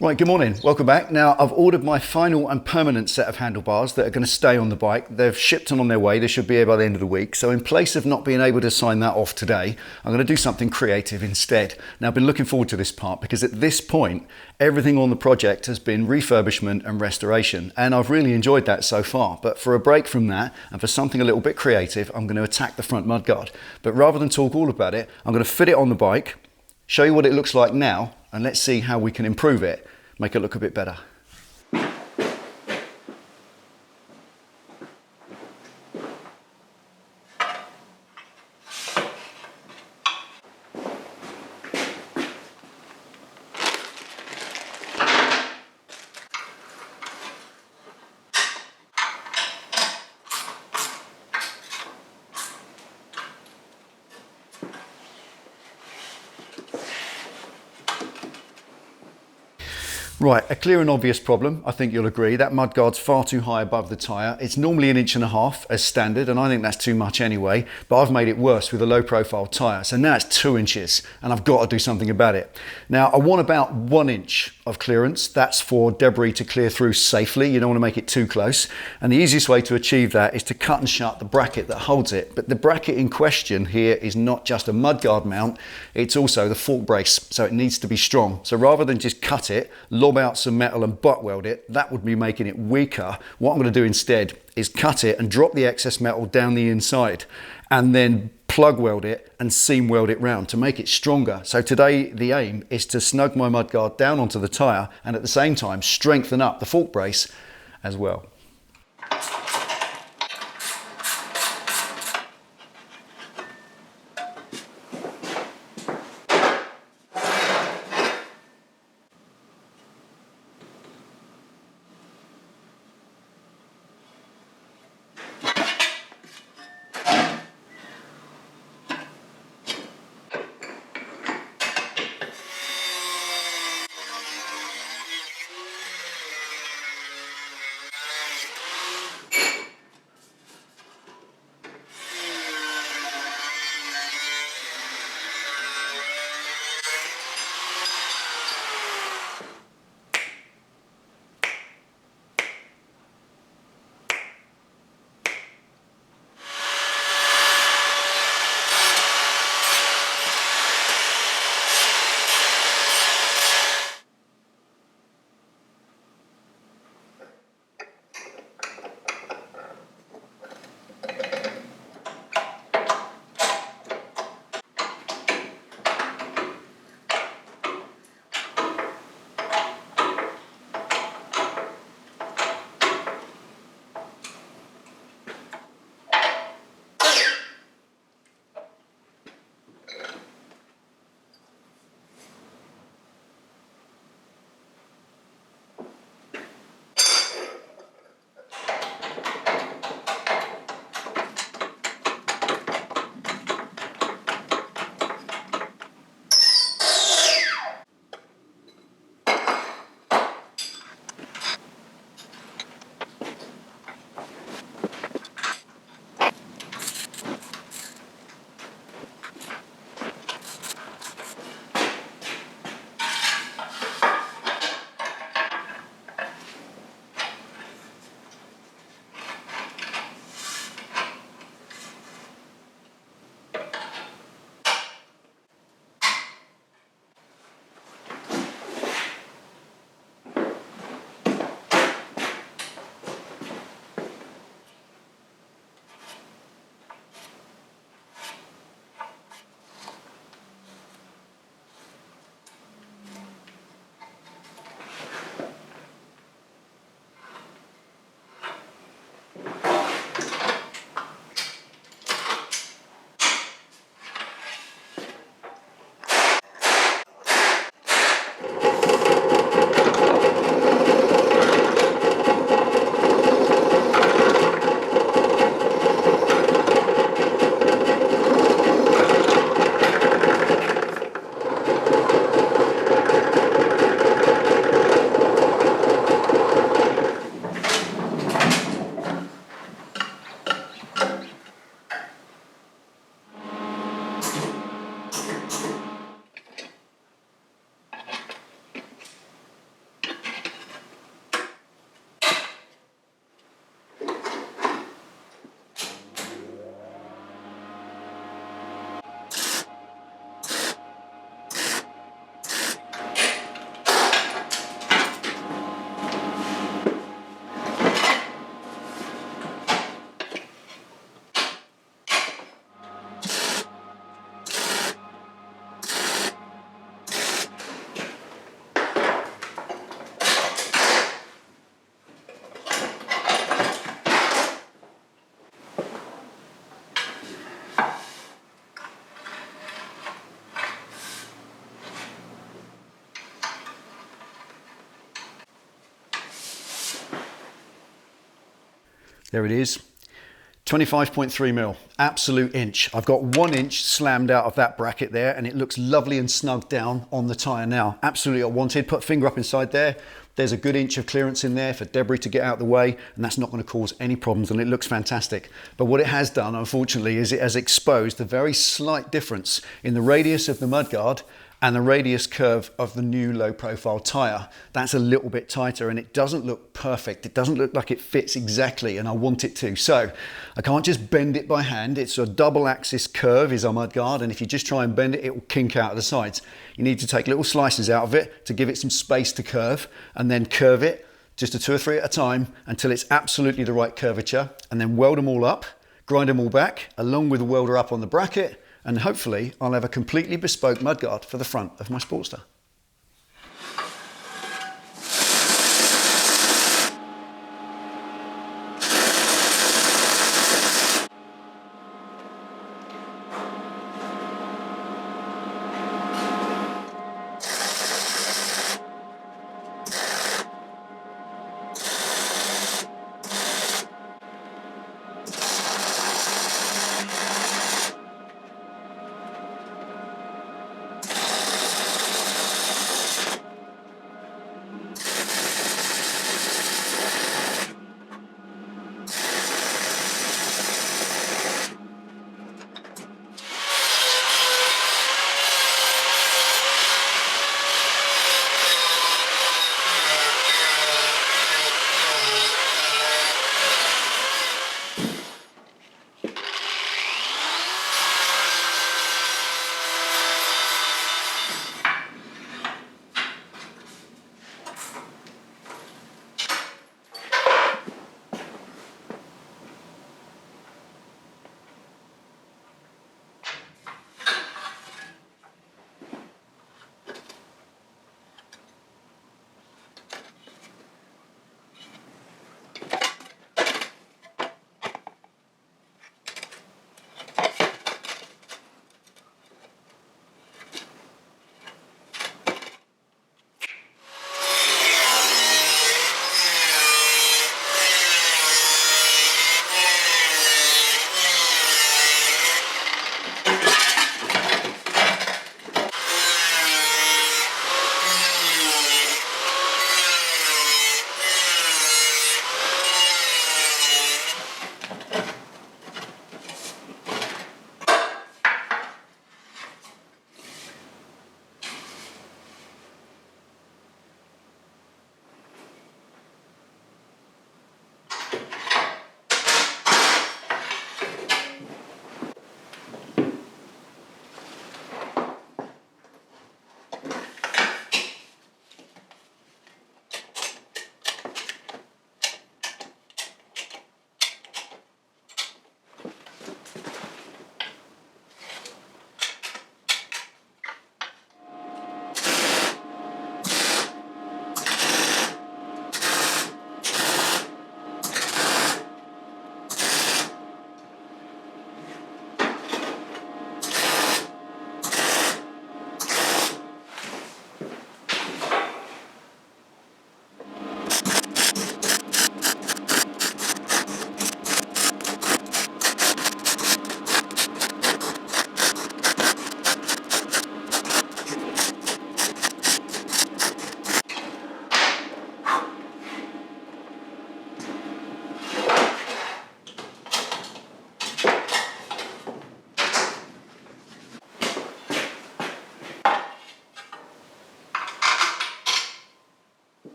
Right, good morning, welcome back. Now I've ordered my final and permanent set of handlebars that are going to stay on the bike. They've shipped and on their way, they should be here by the end of the week. So in place of not being able to sign that off today, I'm going to do something creative instead. Now I've been looking forward to this part because at this point, everything on the project has been refurbishment and restoration. And I've really enjoyed that so far. But for a break from that and for something a little bit creative, I'm going to attack the front mudguard. But rather than talk all about it, I'm going to fit it on the bike, show you what it looks like now, and let's see how we can improve it, make it look a bit better. Right, a clear and obvious problem, I think you'll agree. That mudguard's far too high above the tyre. It's normally 1.5 inches as standard, and I think that's too much anyway, but I've made it worse with a low profile tyre. So now it's 2 inches, and I've got to do something about it. Now, I want about 1 inch of clearance. That's for debris to clear through safely. You don't want to make it too close. And the easiest way to achieve that is to cut and shut the bracket that holds it. But the bracket in question here is not just a mudguard mount, it's also the fork brace, so it needs to be strong. So rather than just cut it, lob out some metal and butt weld it, that would be making it weaker. What I'm going to do instead is cut it and drop the excess metal down the inside and then plug weld it and seam weld it round to make it stronger. So today the aim is to snug my mudguard down onto the tyre and at the same time strengthen up the fork brace as well. There it is, 25.3 mil, absolute inch. I've got 1 inch slammed out of that bracket there, and it looks lovely and snug down on the tyre now. Absolutely what I wanted. Put a finger up inside there. There's a good inch of clearance in there for debris to get out of the way, and that's not going to cause any problems, and it looks fantastic. But what it has done, unfortunately, is it has exposed the very slight difference in the radius of the mudguard and the radius curve of the new low profile tyre. That's a little bit tighter, and it doesn't look perfect. It doesn't look like it fits exactly, and I want it to. So I can't just bend it by hand. It's a double axis curve is our mudguard, and if you just try and bend it, it will kink out of the sides. You need to take little slices out of it to give it some space to curve, and then curve it just a 2 or 3 at a time until it's absolutely the right curvature, and then weld them all up, grind them all back, along with the welder up on the bracket, and hopefully I'll have a completely bespoke mudguard for the front of my Sportster.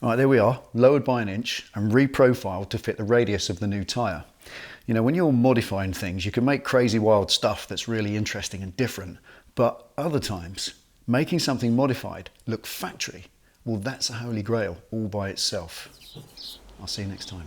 All right, there we are, lowered by 1 inch and reprofiled to fit the radius of the new tyre. You know, when you're modifying things, you can make crazy wild stuff that's really interesting and different, but other times, making something modified look factory, well, that's a holy grail all by itself. I'll see you next time.